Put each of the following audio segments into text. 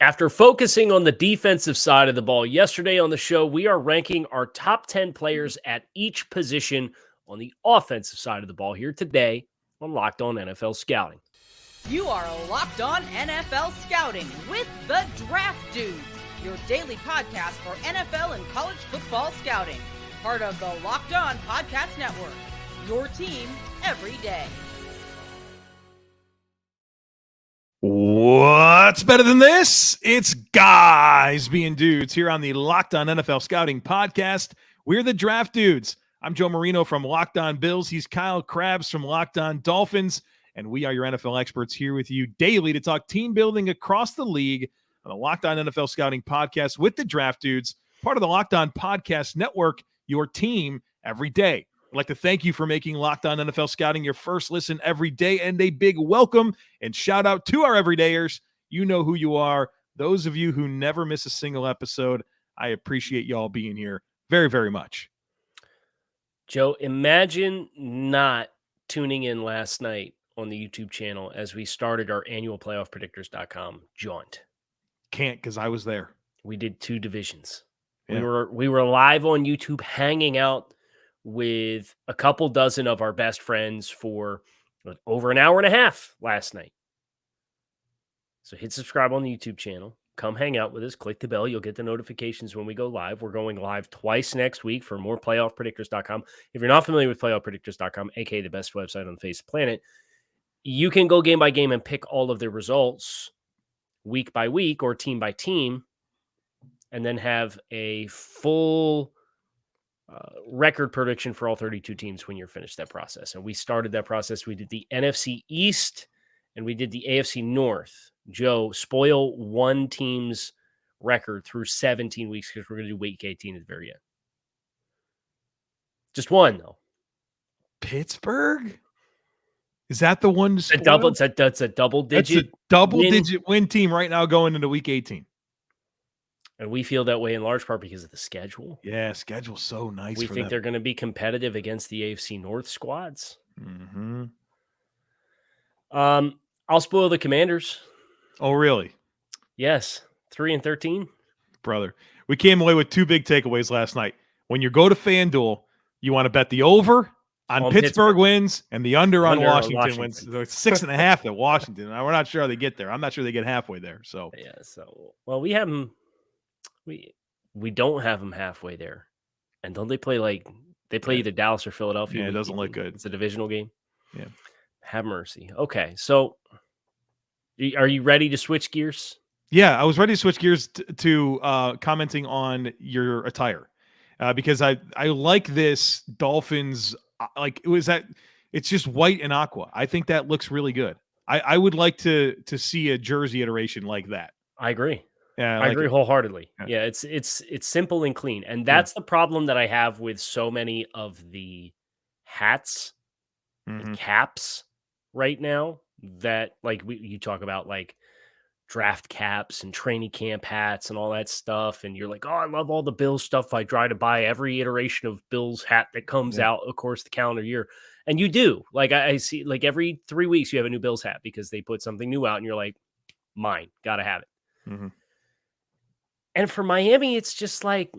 After focusing on the defensive side of the ball yesterday on the show, we are ranking our top 10 players at each position on the offensive side of the ball here today on Locked On NFL Scouting. You are Locked On NFL Scouting with the Draft Dudes, your daily podcast for NFL and college football scouting. Part of the Locked On Podcast Network, your team every day. What's better than this? It's guys being dudes here on the Locked On NFL Scouting podcast. We're the Draft Dudes. I'm Joe Marino from Locked On Bills. He's Kyle Crabbs from Locked On Dolphins. And we are your NFL experts here with you daily to talk team building across the league on the Locked On NFL Scouting podcast with the Draft Dudes, part of the Locked On Podcast Network, your team every day. I'd like to thank you for making Locked On NFL Scouting your first listen every day, and a big welcome and shout out to our everydayers. You know who you are. Those of you who never miss a single episode, I appreciate y'all being here very, very much. Joe, imagine not tuning in last night on the YouTube channel as we started our annual playoffpredictors.com jaunt. Can't, because I was there. We did two divisions. Yeah. We were live on YouTube hanging out with a couple dozen of our best friends for over an hour and a half last night. So hit subscribe on the YouTube channel. Come hang out with us. Click the bell. You'll get the notifications when we go live. We're going live twice next week for more playoffpredictors.com. If you're not familiar with playoffpredictors.com, aka the best website on the face of the planet, you can go game by game and pick all of the results week by week or team by team, and then have a full record prediction for all 32 teams when you're finished that process. And we started that process. We did the NFC East and we did the AFC North. Joe, spoil one team's record through 17 weeks because we're going to do week 18 at the very end. Just one, though. Pittsburgh? Is that the one to spoil? That's a double-digit win team right now going into week 18. And we feel that way in large part because of the schedule. Yeah, schedule's so nice. We think they're going to be competitive against the AFC North squads. Mm-hmm. I'll spoil the Commanders. Oh, really? Yes. 3-13. Brother, we came away with two big takeaways last night. When you go to FanDuel, you want to bet the over on Pittsburgh wins and the under on Washington wins. So it's 6.5 at Washington. We're not sure how they get there. I'm not sure they get halfway there. So yeah. So we have them. We don't have them halfway there, and don't they play either Dallas or Philadelphia? Yeah, it doesn't look good. It's a divisional game. Yeah, have mercy. Okay, so are you ready to switch gears? Yeah, I was ready to switch gears to commenting on your attire because I like this Dolphins. It's just white and aqua. I think that looks really good. I would like to see a jersey iteration like that. I agree. Yeah, I agree wholeheartedly. Yeah, it's simple and clean. And that's the problem that I have with so many of the hats and caps right now that you talk about like draft caps and training camp hats and all that stuff. And you're like, oh, I love all the Bills stuff. I try to buy every iteration of Bills hat that comes out, of course, the calendar year. And you do. Like I see like every 3 weeks you have a new Bills hat because they put something new out and you're like, mine, got to have it. Mm-hmm. And for Miami, it's just like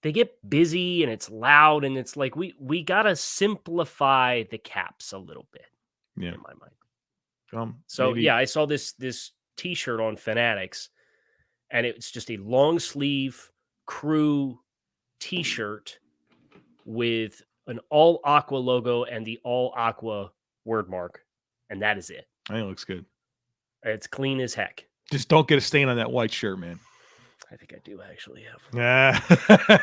they get busy and it's loud and it's like we got to simplify the caps a little bit in my mind. I saw this T-shirt on Fanatics and it's just a long sleeve crew T-shirt with an all aqua logo and the all aqua word mark. And that is it. I think it looks good. It's clean as heck. Just don't get a stain on that white shirt, man. I think I do actually have. Yeah.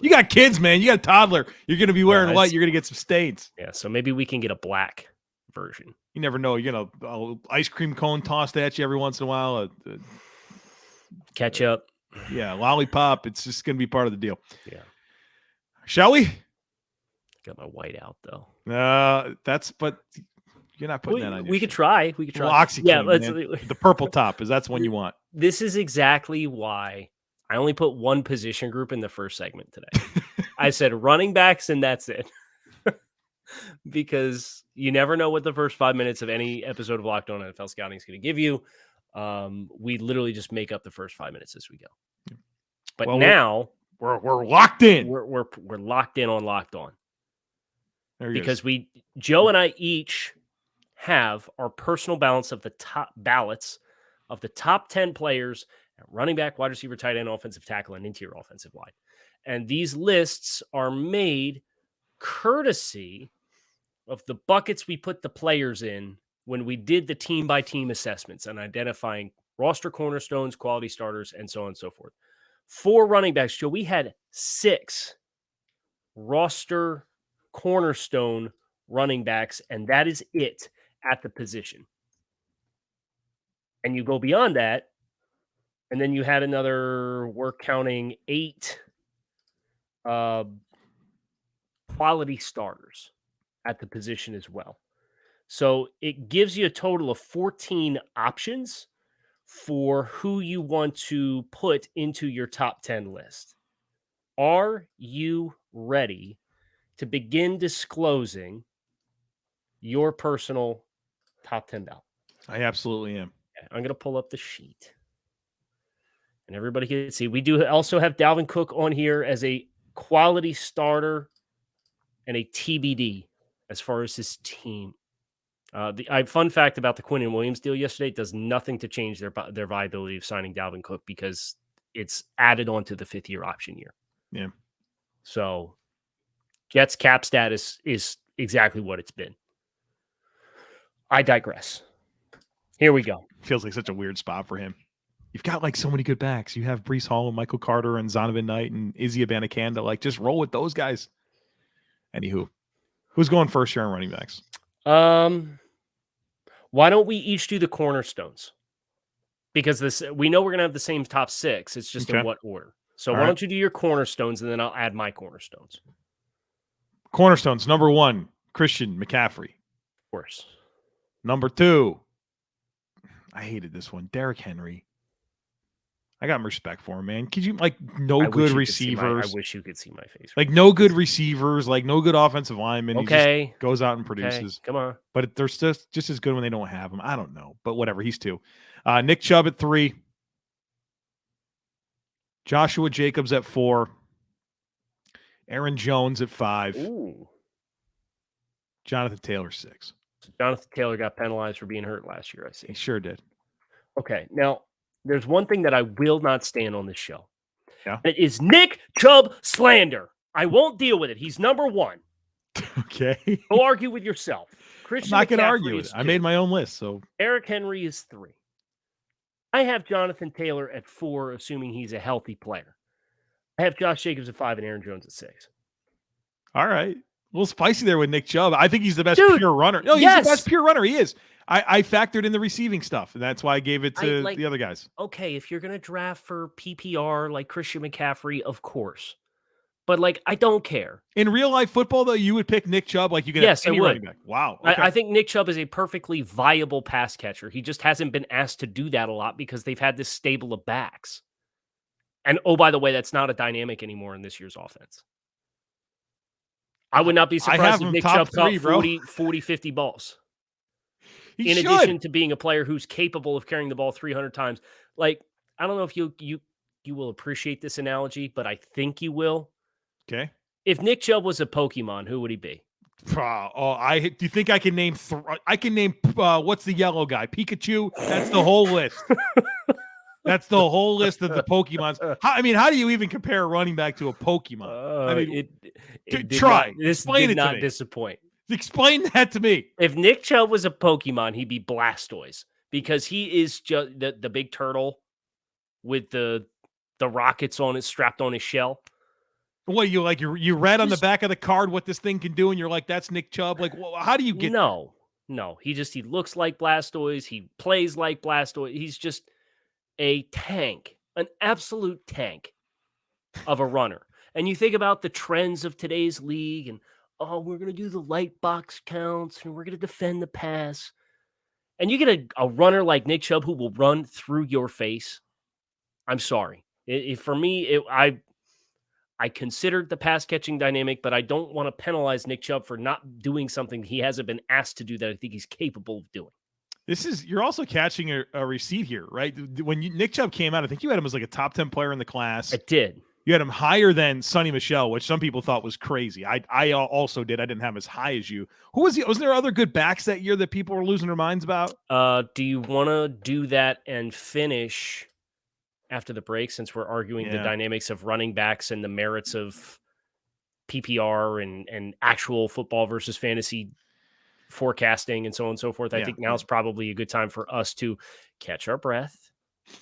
You got kids, man. You got a toddler. You're going to be wearing white. You're going to get some stains. Yeah, so maybe we can get a black version. You never know. You're going to ice cream cone tossed at you every once in a while. Ketchup. Yeah, lollipop. It's just going to be part of the deal. Yeah. Shall we? Got my white out, though. But you're not putting that on. We could try. Well, OxyClean, yeah, the purple top that's one you want. This is exactly why I only put one position group in the first segment today. I said running backs, and that's it. Because you never know what the first 5 minutes of any episode of Locked On NFL Scouting is going to give you. We literally just make up the first 5 minutes as we go. But Well, now we're locked in. We're locked in on Locked On Because Joe and I each have our personal ballots of the top 10 players at running back, wide receiver, tight end, offensive tackle, and interior offensive line. And these lists are made courtesy of the buckets we put the players in when we did the team-by-team assessments and identifying roster cornerstones, quality starters, and so on and so forth. For running backs, Joe, we had 6 roster cornerstone running backs, and that is it at the position. And you go beyond that, and then you had another, we're counting 8 quality starters at the position as well. So it gives you a total of 14 options for who you want to put into your top 10 list. Are you ready to begin disclosing your personal top 10 ballot? I absolutely am. I'm going to pull up the sheet. And everybody can see. We do also have Dalvin Cook on here as a quality starter and a TBD as far as his team. Fun fact about the Quinnen Williams deal yesterday, it does nothing to change their viability of signing Dalvin Cook because it's added on to the 5th-year option year. Yeah. So Jets cap status is exactly what it's been. I digress. Here we go. Feels like such a weird spot for him. You've got like so many good backs. You have Breece Hall and Michael Carter and Zonovan Knight and Izzy Abanikanda. Like, just roll with those guys. Anywho, who's going first here on running backs? Why don't we each do the cornerstones? Because we know we're going to have the same top 6. It's just in what order. So why don't you do your cornerstones, and then I'll add my cornerstones. Cornerstones, number 1, Christian McCaffrey. Of course. Number 2, I hated this one, Derrick Henry. I got respect for him, man. Could you good receivers? I wish you could see my face. Like no good receivers, like no good offensive linemen. Okay. He just goes out and produces. Okay. Come on. But they're just as good when they don't have him. I don't know. But whatever. He's 2. Nick Chubb at 3. Joshua Jacobs at 4. Aaron Jones at 5. Ooh. Jonathan Taylor 6. So Jonathan Taylor got penalized for being hurt last year, I see. He sure did. Okay. Now, there's one thing that I will not stand on this show. Yeah. It is Nick Chubb slander. I won't deal with it. He's number 1. Okay. Go argue with yourself. Christian I'm not going to McCaffrey argue is it. I 2. made my own list. So Eric Henry is 3. I have Jonathan Taylor at 4, assuming he's a healthy player. I have Josh Jacobs at 5 and Aaron Jones at 6. All right. A little spicy there with Nick Chubb. I think he's the best pure runner. No, he's the best pure runner. He is. I factored in the receiving stuff, and that's why I gave it to the other guys. Okay, if you're going to draft for PPR like Christian McCaffrey, of course. But, I don't care. In real-life football, though, you would pick Nick Chubb like you could have any running back. Wow. Okay. I think Nick Chubb is a perfectly viable pass catcher. He just hasn't been asked to do that a lot because they've had this stable of backs. And, oh, by the way, that's not a dynamic anymore in this year's offense. I would not be surprised if Nick Chubb caught 40, 50 balls. In addition to being a player who's capable of carrying the ball 300 times. I don't know if you will appreciate this analogy, but I think you will. Okay. If Nick Chubb was a Pokemon, who would he be? Do you think I can name? I can name. What's the yellow guy? Pikachu. That's the whole list. That's the whole list of the Pokemons. How do you even compare a running back to a Pokemon? Explain it to me. Disappoint. Explain that to me. If Nick Chubb was a Pokemon, he'd be Blastoise because he is just the big turtle with the rockets on it strapped on his shell. What you read on the back of the card what this thing can do, and you're like, that's Nick Chubb. How do you get? No. He looks like Blastoise. He plays like Blastoise. He's just a tank, an absolute tank of a runner. And you think about the trends of today's league, and we're going to do the light box counts, and we're going to defend the pass. And you get a runner like Nick Chubb who will run through your face. I'm sorry. For me, I considered the pass catching dynamic, but I don't want to penalize Nick Chubb for not doing something he hasn't been asked to do that I think he's capable of doing. You're also catching a receipt here, right? When Nick Chubb came out, I think you had him as like a top 10 player in the class. I did. You had him higher than Sonny Michel, which some people thought was crazy. I also did. I didn't have him as high as you. Who was he? Was there other good backs that year that people were losing their minds about? Do you want to do that and finish after the break, since we're arguing the dynamics of running backs and the merits of PPR and actual football versus fantasy forecasting and so on and so forth? I think now's probably a good time for us to catch our breath,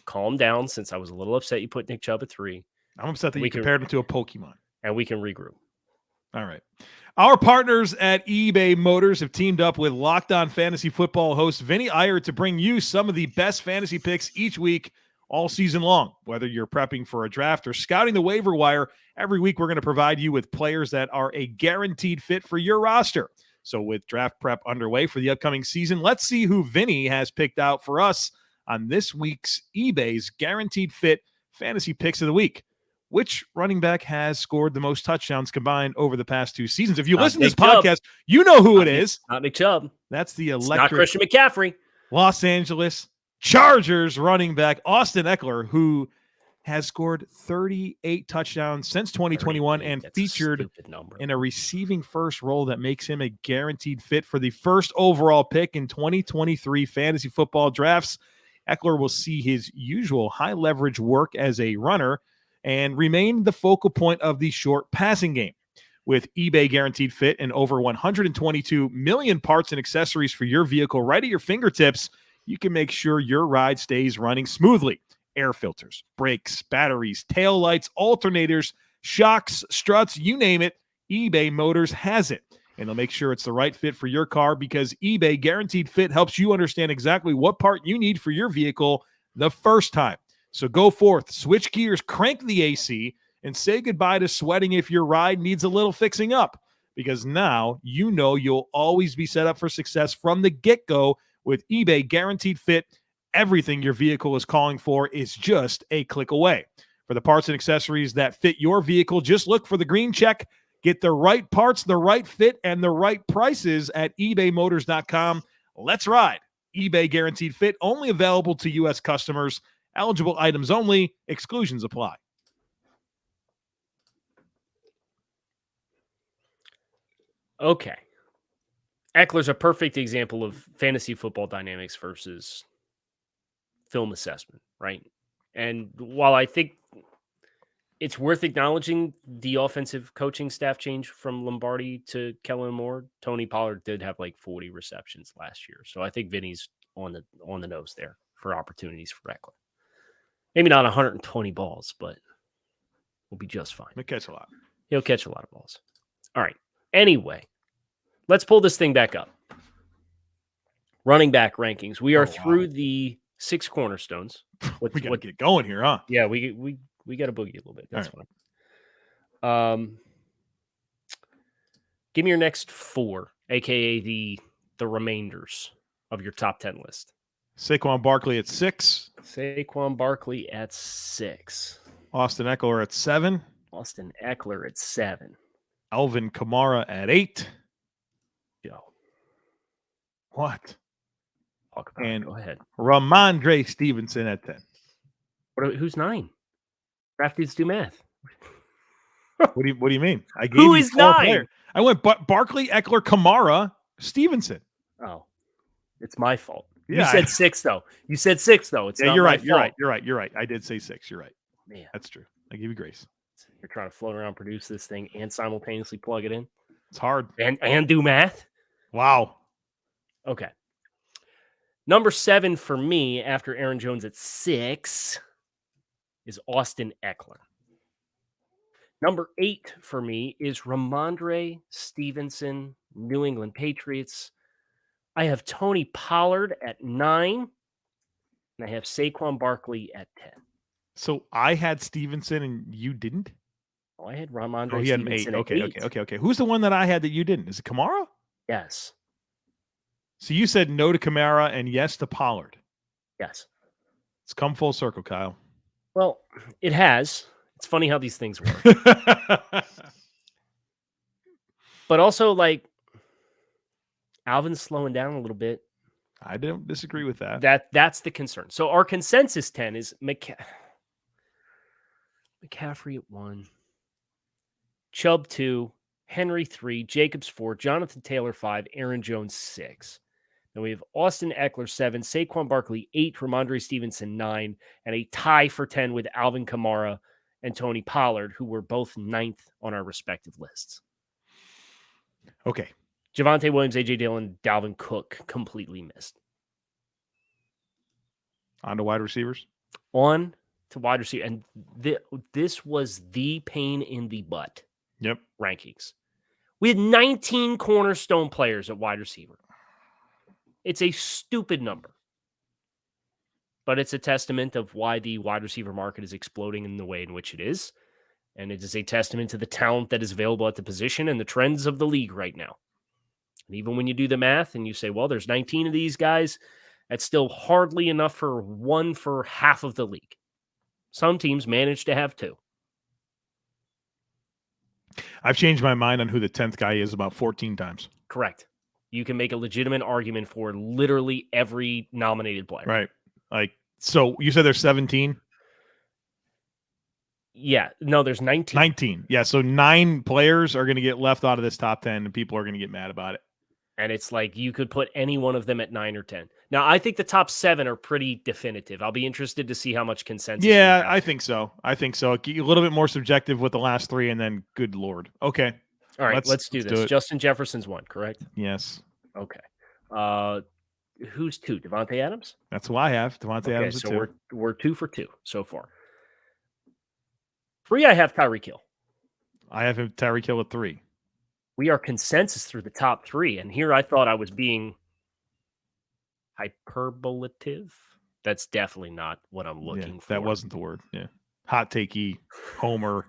calm down, since I was a little upset you put Nick Chubb at 3. I'm upset that you compared him to a Pokemon. And we can regroup. All right. Our partners at eBay Motors have teamed up with Locked On Fantasy Football host Vinny Iyer to bring you some of the best fantasy picks each week, all season long. Whether you're prepping for a draft or scouting the waiver wire, every week we're going to provide you with players that are a guaranteed fit for your roster. So with draft prep underway for the upcoming season, let's see who Vinny has picked out for us on this week's eBay's Guaranteed Fit Fantasy Picks of the Week. Which running back has scored the most touchdowns combined over the past 2 seasons? If you listen to this podcast, you know who it is. Not Nick Chubb. That's the electric not Christian McCaffrey. Los Angeles Chargers running back Austin Eckler, who has scored 38 touchdowns since 2021 and featured in a receiving first role that makes him a guaranteed fit for the first overall pick in 2023 fantasy football drafts. Eckler will see his usual high leverage work as a runner and remain the focal point of the short passing game. With eBay Guaranteed Fit and over 122 million parts and accessories for your vehicle right at your fingertips, you can make sure your ride stays running smoothly. Air filters, brakes, batteries, tail lights, alternators, shocks, struts, you name it, eBay Motors has it. And they'll make sure it's the right fit for your car, because eBay Guaranteed Fit helps you understand exactly what part you need for your vehicle the first time. So go forth, switch gears, crank the AC, and say goodbye to sweating if your ride needs a little fixing up, because now you know you'll always be set up for success from the get-go with eBay Guaranteed Fit. Everything your vehicle is calling for is just a click away. For the parts and accessories that fit your vehicle, just look for the green check. Get the right parts, the right fit, and the right prices at ebaymotors.com. Let's ride. eBay Guaranteed Fit, only available to U.S. customers. Eligible items only. Exclusions apply. Okay. Eckler's a perfect example of fantasy football dynamics versus film assessment, right? And while I think it's worth acknowledging the offensive coaching staff change from Lombardi to Kellen Moore, Tony Pollard did have like 40 receptions last year. So I think Vinny's on the nose there for opportunities for Eckler. Maybe not 120 balls, but we'll be just fine. He'll catch a lot. He'll catch a lot of balls. All right. Anyway, let's pull this thing back up. Running back rankings. We are through the 6 cornerstones. We got to get going here, huh? Yeah, we got to boogie a little bit. That's fine. Give me your next 4, aka the remainders of your top 10 list. Saquon Barkley at 6. Saquon Barkley at 6. Austin Eckler at 7. Austin Eckler at 7. Alvin Kamara at 8. Joe. What? Talk about it. Go ahead. Ramondre Stevenson at 10. Who's 9? Draft dudes do math. What do you mean? I gave Who you is 4 9? players. I went Barkley, Eckler, Kamara, Stevenson. Oh, it's my fault. Yeah, you said 6 though. You said 6 though. It's not you're my right. fault. You're right. I did say 6. You're right. Man, that's true. I give you grace. You're trying to float around, produce this thing, and simultaneously plug it in. It's hard. And do math. Wow. Okay. Number 7 for me, after Aaron Jones at 6, is Austin Eckler. Number 8 for me is Ramondre Stevenson, New England Patriots. I have Tony Pollard at 9, and I have Saquon Barkley at 10. So I had Stevenson and you didn't? Oh, I had Ramondre he had Stevenson 8. at 8. Okay. Who's the one that I had that you didn't? Is it Kamara? Yes. So you said no to Kamara and yes to Pollard. Yes. It's come full circle, Kyle. Well, it has. It's funny how these things work. But also, like, Alvin's slowing down a little bit. I don't disagree with that. That's the concern. So our consensus 10 is McCaffrey at 1, Chubb 2, Henry 3, Jacobs 4, Jonathan Taylor 5, Aaron Jones 6. Then we have Austin Eckler 7, Saquon Barkley 8, Ramondre Stevenson 9, and a tie for 10 with Alvin Kamara and Tony Pollard, who were both 9th on our respective lists. Okay. Javonte Williams, A.J. Dillon, Dalvin Cook completely missed. On to wide receivers. On to wide receiver. And this was the pain in the butt rankings. We had 19 cornerstone players at wide receiver. It's a stupid number. But it's a testament of why the wide receiver market is exploding in the way in which it is. And it is a testament to the talent that is available at the position and the trends of the league right now. And even when you do the math and you say, well, there's 19 of these guys, that's still hardly enough for one for half of the league. Some teams manage to have 2. I've changed my mind on who the 10th guy is about 14 times. Correct. You can make a legitimate argument for literally every nominated player. Right. Like, so you said there's 17? Yeah. No, there's 19. 19. Yeah. So 9 players are going to get left out of this top 10 and people are going to get mad about it. And it's like you could put any one of them at 9 or 10. Now, I think the top 7 are pretty definitive. I'll be interested to see how much consensus. Yeah, I think so. A little bit more subjective with the last 3, and then good Lord. Okay. All right, let's do this. Justin Jefferson's 1, correct? Yes. Okay. Who's 2? Devontae Adams? That's who I have. Devontae Adams is 2. So we're 2 for 2 so far. 3, I have Tyreek Hill. I have Tyreek Hill at 3. We are consensus through the top 3, and here I thought I was being hyperbolative. That's definitely not what I'm looking for. That wasn't the word. Yeah. Hot takey, homer.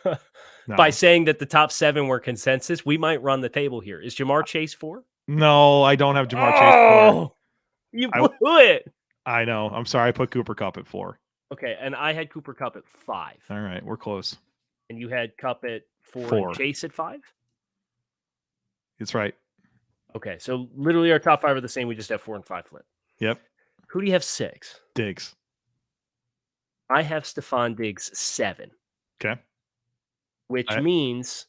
No. By saying that the top 7 were consensus, we might run the table here. Is Jamar Chase 4? No, I don't have Jamar Chase 4. You blew it. I know. I'm sorry. I put Cooper Kupp at 4. Okay, and I had Cooper Kupp at 5. All right, we're close. And you had Kupp at 4. And Chase at 5? That's right. Okay, so literally our top 5 are the same. We just have 4 and 5 flip. Yep. Who do you have 6? Diggs. I have Stephon Diggs 7. Okay. Which means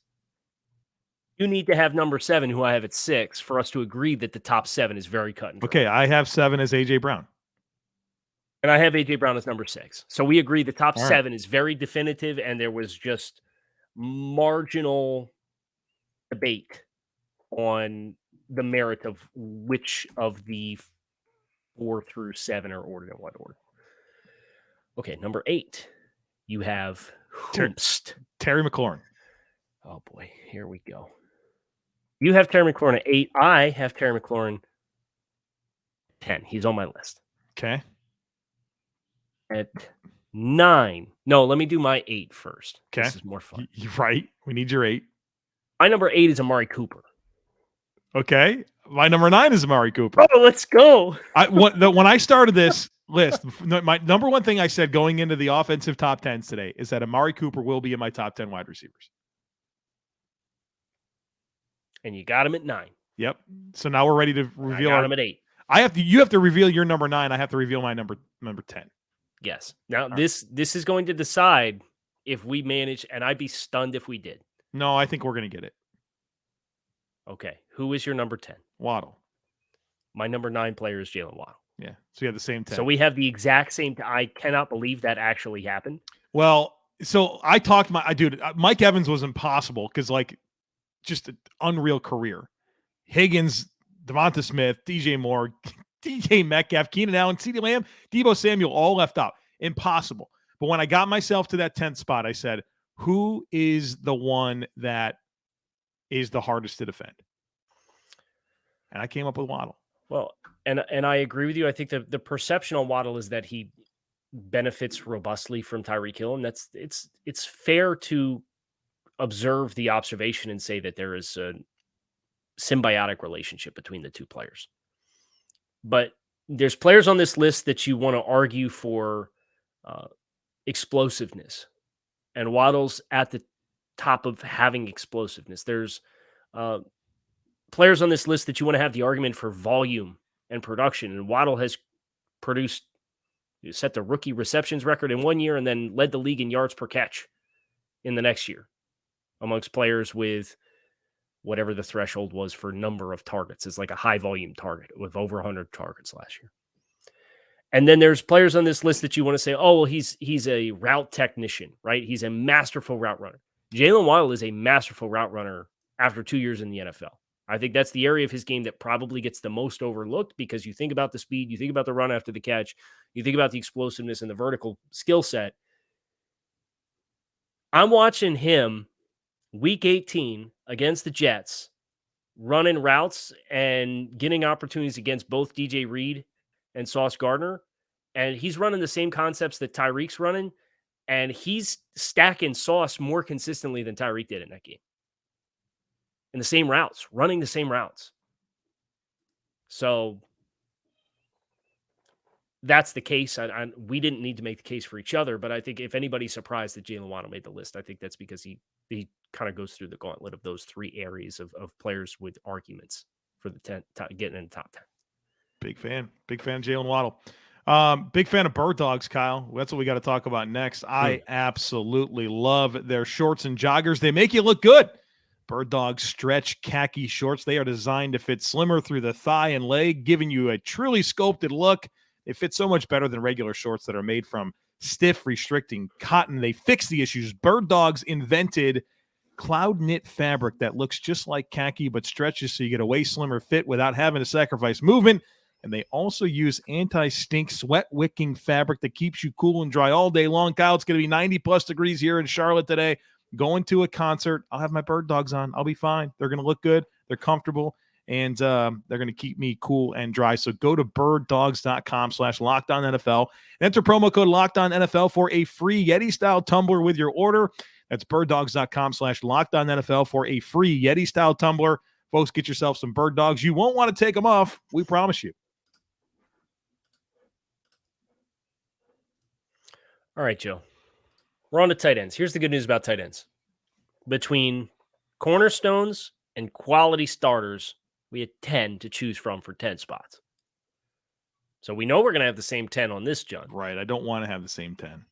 you need to have number 7, who I have at 6, for us to agree that the top 7 is very cut and dry. Okay, I have 7 as A.J. Brown. And I have A.J. Brown as number 6. So we agree the top 7 is very definitive, and there was just marginal debate on the merit of which of the 4 through 7 are ordered in what order. Okay, number 8. You have Terry McLaurin. Oh, boy. Here we go. You have Terry McLaurin at 8. I have Terry McLaurin 10. He's on my list. Okay. At 9. No, let me do my 8 first. Okay. This is more fun. You're right. We need your 8. My number 8 is Amari Cooper. Okay. My number 9 is Amari Cooper. Oh, let's go. When I started this list, my number one thing I said going into the offensive top 10s today is that Amari Cooper will be in my top 10 wide receivers. And you got him at 9. Yep. So now we're ready to reveal. I got him at 8. You have to reveal your number 9. I have to reveal my number 10. Yes. Now this is going to decide if we manage, and I'd be stunned if we did. No, I think we're going to get it. Okay. Who is your number 10? Waddle. My number 9 player is Jalen Waddle. Yeah. So you have the same 10. So we have the exact same. I cannot believe that actually happened. Well, so I talked Mike Evans was impossible because just an unreal career. Higgins, Devonta Smith, DJ Moore, DJ Metcalf, Keenan Allen, CeeDee Lamb, Deebo Samuel, all left out. Impossible. But when I got myself to that 10th spot, I said, who is the one that is the hardest to defend? And I came up with Waddle. Well, and I agree with you. I think the perception on Waddle is that he benefits robustly from Tyreek Hill, and it's fair to observe the observation and say that there is a symbiotic relationship between the two players. But there's players on this list that you want to argue for explosiveness, and Waddle's at the top of having explosiveness. There's players on this list that you want to have the argument for volume and production. And Waddle has set the rookie receptions record in 1 year and then led the league in yards per catch in the next year amongst players with whatever the threshold was for number of targets. It's like a high volume target with over 100 targets last year. And then there's players on this list that you want to say, oh, well, he's a route technician, right? He's a masterful route runner. Jalen Waddle is a masterful route runner after 2 years in the NFL. I think that's the area of his game that probably gets the most overlooked because you think about the speed, you think about the run after the catch, you think about the explosiveness and the vertical skill set. I'm watching him week 18 against the Jets running routes and getting opportunities against both DJ Reed and Sauce Gardner. And he's running the same concepts that Tyreek's running. And he's stacking Sauce more consistently than Tyreek did in that game. In the same routes, running the same routes. So that's the case. We didn't need to make the case for each other, but I think if anybody's surprised that Jalen Waddle made the list, I think that's because he kind of goes through the gauntlet of those three areas of players with arguments for the getting in the top 10. Big fan of Jalen Waddle. Big fan of bird dogs, Kyle. That's what we got to talk about next. I absolutely love their shorts and joggers. They make you look good. Bird Dog stretch khaki shorts. They are designed to fit slimmer through the thigh and leg, giving you a truly sculpted look. They fit so much better than regular shorts that are made from stiff, restricting cotton. They fix the issues. Bird Dogs invented cloud knit fabric that looks just like khaki but stretches so you get a way slimmer fit without having to sacrifice movement. And they also use anti-stink sweat wicking fabric that keeps you cool and dry all day long. Kyle, it's going to be 90-plus degrees here in Charlotte today. Going to a concert. I'll have my bird dogs on. I'll be fine. They're going to look good. They're comfortable. And they're going to keep me cool and dry. So go to birddogs.com/LockedOnNFL. Enter promo code LockedOnNFL for a free Yeti-style tumbler with your order. That's birddogs.com/LockedOnNFL for a free Yeti-style tumbler. Folks, get yourself some bird dogs. You won't want to take them off. We promise you. All right, Joe. We're on to tight ends. Here's the good news about tight ends. Between cornerstones and quality starters, we had 10 to choose from for 10 spots. So we know we're going to have the same 10 on this, John. Right. I don't want to have the same 10.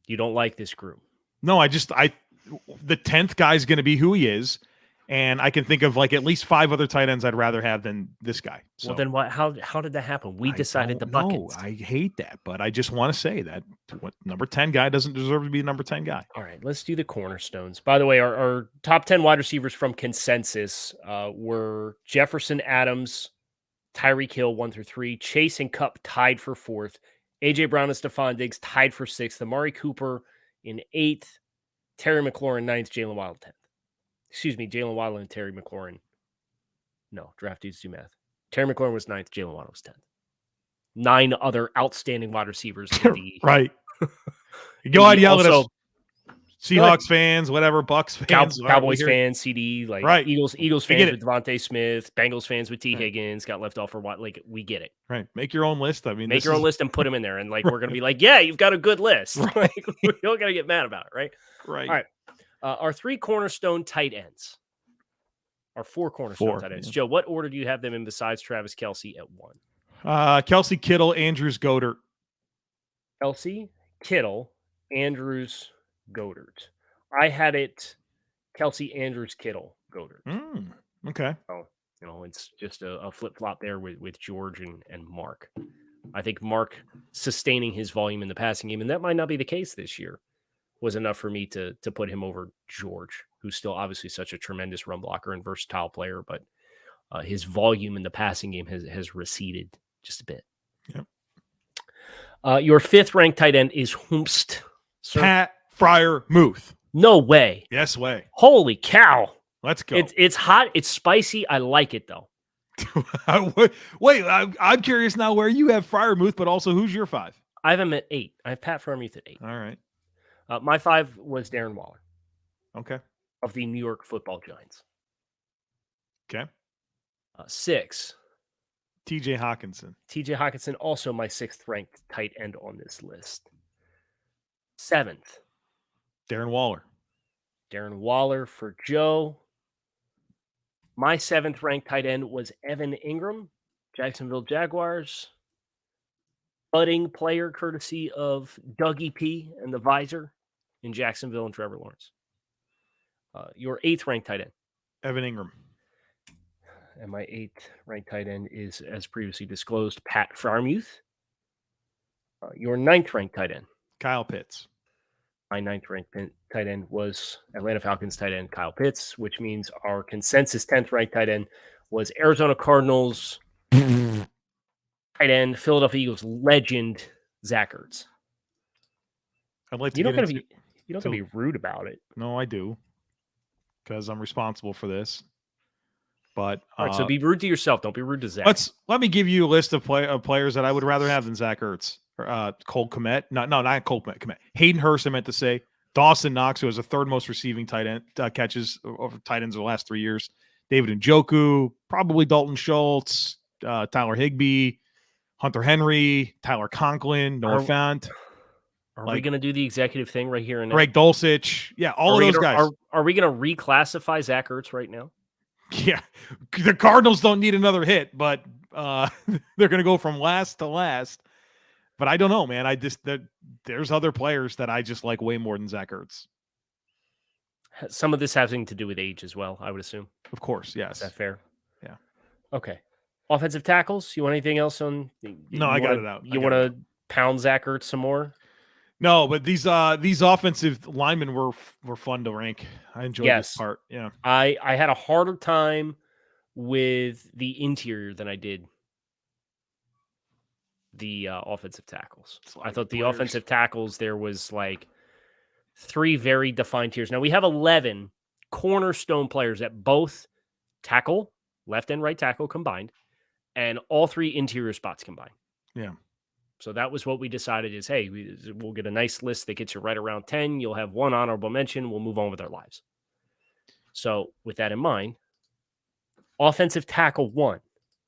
You don't like this group? No, the 10th guy is going to be who he is. And I can think of like at least 5 other tight ends I'd rather have than this guy. So, well, then what? How did that happen? We decided the buckets. No, I hate that, but I just want to say that number 10 guy doesn't deserve to be the number 10 guy. All right, let's do the cornerstones. By the way, our top 10 wide receivers from consensus were Jefferson, Adams, Tyreek Hill 1 through 3, Chase and Kupp tied for 4th, AJ Brown and Stephon Diggs tied for 6th, Amari Cooper in 8th, Terry McLaurin 9th, Jalen Waddle 10th. Excuse me, Jalen Waddle and Terry McLaurin. No, draft dudes do math. Terry McLaurin was 9th, Jalen Waddle was 10th. 9 other outstanding wide receivers in the right. Go ahead, yell at us. Seahawks Good. Fans, whatever, Bucks fans, Cowboys fans, CD, like right. Eagles fans with Devontae Smith, Bengals fans with T. Higgins, got left off for what? Like, we get it. Right. Make your own list. I mean, make your own list and put them in there. And like, we're going to be like, yeah, you've got a good list. Right. Like, we don't got to get mad about it. Right. Right. All right. Our 3 cornerstone tight ends. Our 4 cornerstone tight ends. Yeah. Joe, what order do you have them in besides Travis Kelce at 1? Kelsey, Kittle, Andrews, Goddard. Kelce, Kittle, Andrews, Goddard. I had it Kelce, Andrews, Kittle, Goddard. Okay. So, it's just a flip-flop there with George and Mark. I think Mark sustaining his volume in the passing game, and that might not be the case this year, was enough for me to put him over George, who's still obviously such a tremendous run blocker and versatile player, but his volume in the passing game has receded just a bit. Yep. Your 5th-ranked tight end is Humpst. Pat Freiermuth. No way. Yes way. Holy cow. Let's go. It's hot. It's spicy. I like it, though. Wait, I'm curious now where you have Freiermuth, but also who's your 5? I have him at 8. I have Pat Freiermuth at 8. All right. My 5 was Darren Waller. Okay. Of the New York Football Giants. Okay. 6. TJ Hawkinson. TJ Hawkinson, also my 6th-ranked tight end on this list. 7th. Darren Waller. Darren Waller for Joe. My 7th ranked tight end was Evan Ingram, Jacksonville Jaguars. Budding player courtesy of Dougie P and the Visor in Jacksonville and Trevor Lawrence. Your 8th ranked tight end. Evan Ingram. And my 8th ranked tight end is, as previously disclosed, Pat Freiermuth. Your 9th ranked tight end. Kyle Pitts. My 9th ranked tight end was Atlanta Falcons tight end Kyle Pitts, which means our consensus 10th ranked tight end was Arizona Cardinals tight end, Philadelphia Eagles legend, Zach Ertz. I'd like to You don't get gotta be rude about it. No, I do. Because I'm responsible for this. But All right, so be rude to yourself. Don't be rude to Zach. Let me give you a list of players that I would rather have than Zach Ertz. Cole Kmet. Not Cole Kmet. Hayden Hurst, I meant to say. Dawson Knox, who has the 3rd most receiving tight end catches over tight ends in the last 3 years. David Njoku, probably Dalton Schultz, Tyler Higbee, Hunter Henry, Tyler Conklin, Noah Fant. Are we going to do the executive thing right here and now? Greg Dulcich. Yeah, all of those guys. Are we going to reclassify Zach Ertz right now? Yeah. The Cardinals don't need another hit, but they're going to go from last to last. But I don't know, man. There's other players that I just like way more than Zach Ertz. Some of this having to do with age as well, I would assume. Of course, yes. Is that fair? Yeah. Okay. Offensive tackles. You want anything else on? No, I got it out. You want to pound Zach Ertz some more? No, but these offensive linemen were fun to rank. I enjoyed this part. Yeah. I had a harder time with the interior than I did the offensive tackles. I thought the offensive tackles, there was like 3 very defined tiers. Now we have 11 cornerstone players at both tackle, left and right tackle combined, and all 3 interior spots combined. Yeah. So that was what we decided is, hey, we'll get a nice list that gets you right around 10. You'll have 1 honorable mention. We'll move on with our lives. So with that in mind, offensive tackle 1.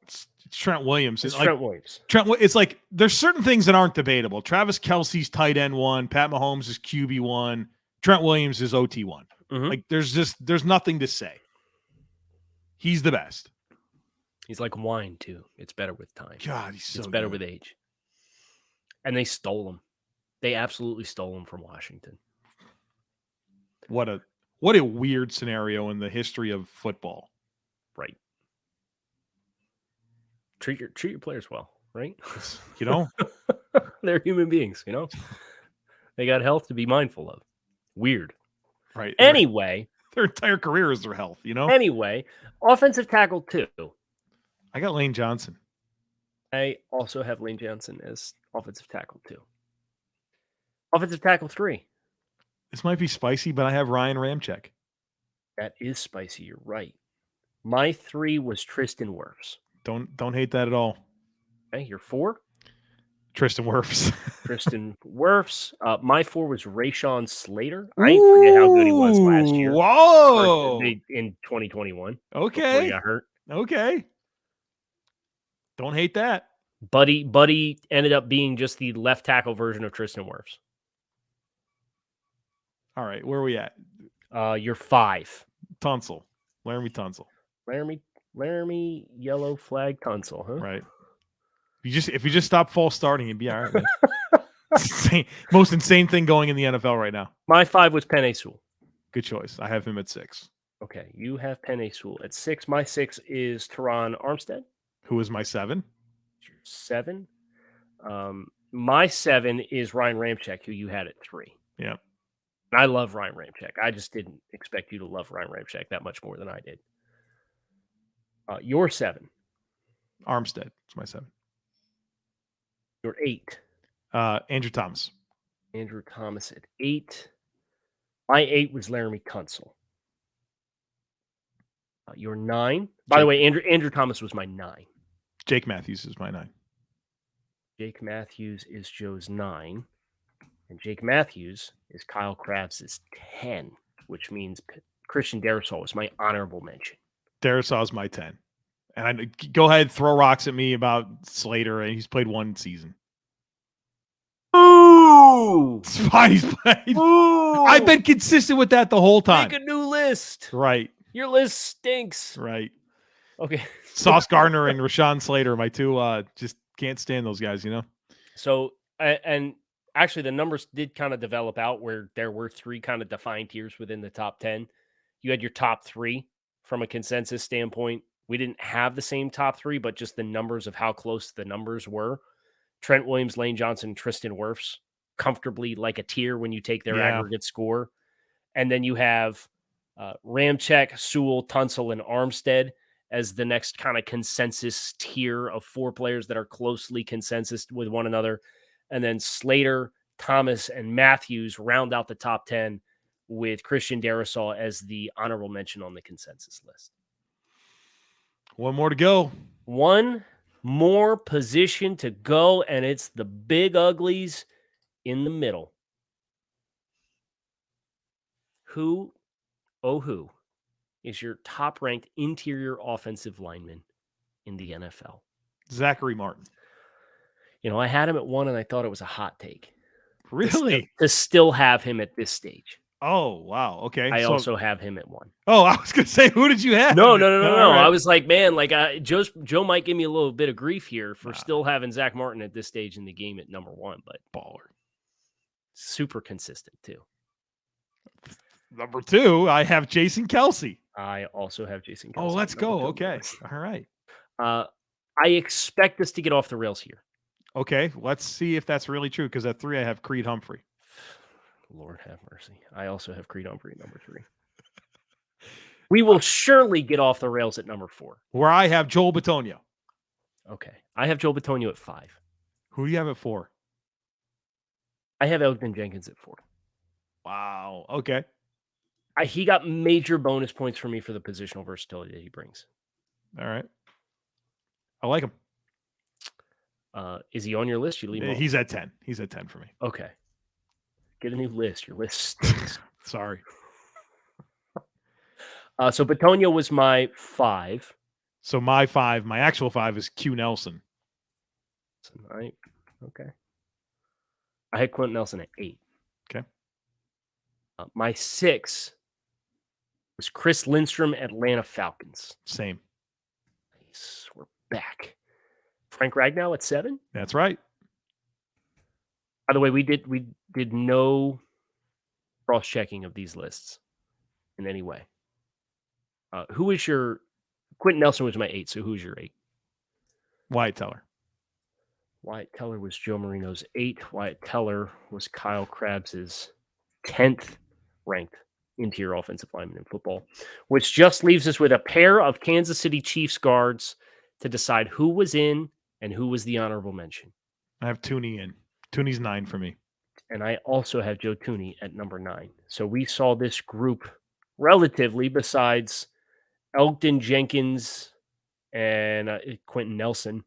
It's Trent Williams. It's Trent Williams. It's like there's certain things that aren't debatable. Travis Kelce's tight end 1. Pat Mahomes is QB 1. Trent Williams is OT 1. Mm-hmm. Like there's nothing to say. He's the best. He's like wine too. It's better with time. God, it's better with age. And they stole him. They absolutely stole him from Washington. What a weird scenario in the history of football. Right. Treat your players well, right? You know? They're human beings, you know? They got health to be mindful of. Weird. Right. Anyway. Their entire career is their health, you know? Anyway, offensive tackle 2. I got Lane Johnson. I also have Lane Johnson as offensive tackle 2. Offensive tackle 3. This might be spicy, but I have Ryan Ramczyk. That is spicy. You're right. My 3 was Tristan Wirfs. Don't hate that at all. Okay, your 4? Tristan Wirfs. Tristan Wirfs. My 4 was Rashawn Slater. I forget how good he was last year. Whoa! In 2021. Okay. Before he got hurt. Okay. Don't hate that. Buddy ended up being just the left tackle version of Tristan Wirfs. All right, where are we at? You're 5. Tunsil. Laramie Tunsil. Laramie yellow flag Tunsil, huh? Right. If you just stop false starting, you'd be all right, man. Most insane thing going in the NFL right now. My 5 was Penei Sewell. Good choice. I have him at 6. Okay, you have Penei Sewell at 6. My 6 is Teron Armstead. Who is my 7? 7. My 7 is Ryan Ramczyk, who you had at 3. Yeah. And I love Ryan Ramczyk. I just didn't expect you to love Ryan Ramczyk that much more than I did. Your 7. Armstead. It's my 7. Your 8. Andrew Thomas. Andrew Thomas at 8. My 8 was Laramie Tunsil. Your 9. By the way, Andrew Thomas was my 9. Jake Matthews is my 9. Jake Matthews is Joe's 9. And Jake Matthews is Kyle Crabbs' 10, which means Christian Darrisaw is my honorable mention. Darrisaw is my 10. And go ahead, throw rocks at me about Slater, and he's played 1 season. Ooh! It's fine, he's played. Ooh! I've been consistent with that the whole time. Make a new list. Right. Your list stinks. Right. Okay. Sauce Gardner and Rashawn Slater, my two, just can't stand those guys, you know? So, and actually, the numbers did kind of develop out where there were three kind of defined tiers within the top 10. You had your top three from a consensus standpoint. We didn't have the same top three, but just the numbers of how close the numbers were. Trent Williams, Lane Johnson, Tristan Wirfs, comfortably like a tier when you take their Yeah. aggregate score. And then you have Ramczyk, Sewell, Tunsil, and Armstead as the next kind of consensus tier of four players that are closely consensus with one another. And then Slater, Thomas, and Matthews round out the top 10 with Christian Darrisaw as the honorable mention on the consensus list. One more to go. One more position to go, and it's the big uglies in the middle. Who is your top-ranked interior offensive lineman in the NFL? Zachary Martin. You know, I had him at 1, and I thought it was a hot take. Really? To still have him at this stage. Oh, wow. Okay. I also have him at 1. Oh, I was going to say, who did you have? No. Right. I was like, man, like Joe might give me a little bit of grief here for still having Zach Martin at this stage in the game at number 1, but baller. Super consistent, too. Number 2, I have Jason Kelce. I also have Jason Kelce. Oh, let's go. Okay. All right. I expect us to get off the rails here. Okay. Let's see if that's really true, because at 3, I have Creed Humphrey. Lord have mercy. I also have Creed Humphrey at number 3. We will surely get off the rails at number 4. Where I have Joel Bitonio. Okay. I have Joel Bitonio at 5. Who do you have at 4? I have Elgton Jenkins at 4. Wow. Okay. He got major bonus points for me for the positional versatility that he brings. All right. I like him. Is he on your list? You leave him He's at 10. He's at 10 for me. Okay. Get a new list. Your list stinks. Sorry. So Bitonio was my 5. So my actual 5 is Q Nelson. Okay. I had Quentin Nelson at 8. Okay. My 6 was Chris Lindstrom, Atlanta Falcons. Same. Nice. We're back. Frank Ragnow at 7. That's right. By the way, we did no cross-checking of these lists in any way. Who is your Quentin Nelson was my 8, so who's your 8? Wyatt Teller. Wyatt Teller was Joe Marino's 8. Wyatt Teller was Kyle Crabbs' 10th ranked interior offensive lineman in football, which just leaves us with a pair of Kansas City Chiefs guards to decide who was in and who was the honorable mention. I have Tooney in. Tooney's 9 for me. And I also have Joe Tooney at number 9. So we saw this group relatively, besides Elgton Jenkins and Quentin Nelson.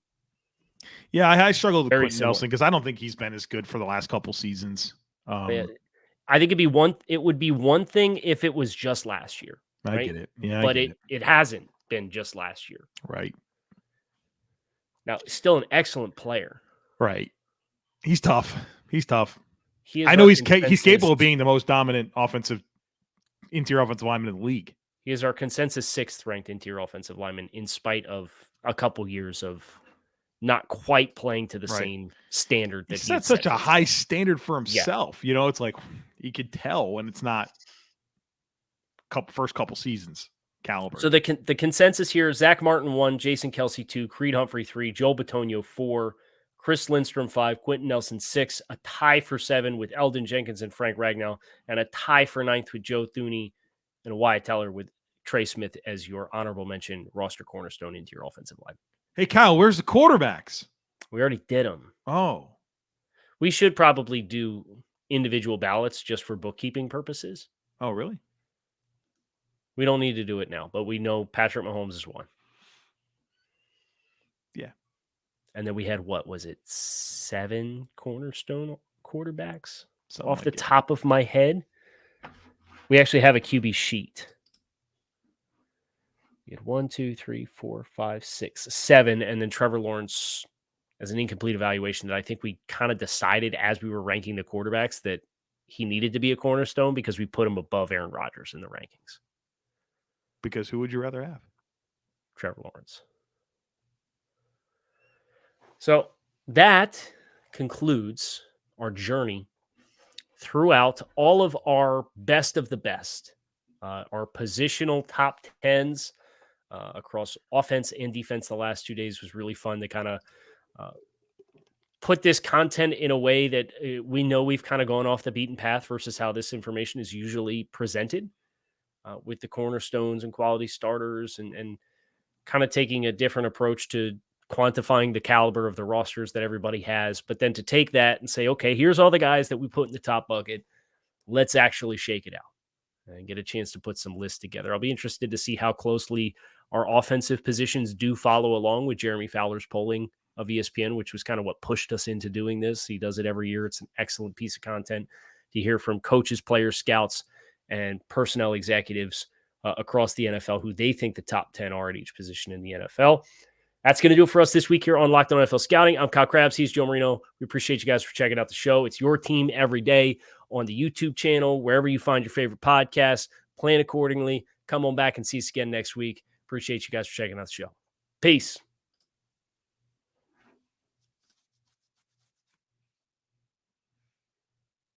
Yeah, I struggled with Very Quentin similar. Nelson because I don't think he's been as good for the last couple seasons. I think it would be one thing if it was just last year. I right? get it. Yeah, but it hasn't been just last year. Right. Now, still an excellent player. Right. He's tough. He is I know he's capable of being the most dominant interior offensive lineman in the league. He is our consensus 6th ranked interior offensive lineman in spite of a couple years of not quite playing to the same standard. That he set such a high standard for himself. Yeah. You know, it's like you could tell when it's not first couple seasons caliber. So the consensus here is Zach Martin 1, Jason Kelce 2, Creed Humphrey 3, Joel Bitonio 4, Chris Lindstrom 5, Quentin Nelson 6, a tie for 7 with Elgton Jenkins and Frank Ragnow, and a tie for 9th with Joe Thuney and Wyatt Teller with Trey Smith as your honorable mention roster cornerstone into your offensive line. Hey, Kyle, where's the quarterbacks? We already did them. Oh. We should probably do individual ballots just for bookkeeping purposes. Oh, really? We don't need to do it now, but we know Patrick Mahomes is 1. Yeah. And then we had, what was it, 7 cornerstone quarterbacks? Something Off like the it. top of my head. We actually have a QB sheet. We had 1, 2, 3, 4, 5, 6, 7, and then Trevor Lawrence as an incomplete evaluation that I think we kind of decided as we were ranking the quarterbacks that he needed to be a cornerstone because we put him above Aaron Rodgers in the rankings. Because who would you rather have? Trevor Lawrence. So that concludes our journey throughout all of our best of the best, our positional top 10s across offense and defense. The last 2 days was really fun to kind of put this content in a way that we know we've kind of gone off the beaten path versus how this information is usually presented with the cornerstones and quality starters and kind of taking a different approach to quantifying the caliber of the rosters that everybody has, but then to take that and say, okay, here's all the guys that we put in the top bucket. Let's actually shake it out and get a chance to put some lists together. I'll be interested to see how closely our offensive positions do follow along with Jeremy Fowler's polling of ESPN, which was kind of what pushed us into doing this. He does it every year. It's an excellent piece of content to hear from coaches, players, scouts, and personnel executives across the NFL who they think the top 10 are at each position in the NFL. That's going to do it for us this week here on Locked On NFL Scouting. I'm Kyle Crabbs. He's Joe Marino. We appreciate you guys for checking out the show. It's your team every day on the YouTube channel, wherever you find your favorite podcasts. Plan accordingly. Come on back and see us again next week. Appreciate you guys for checking out the show. Peace.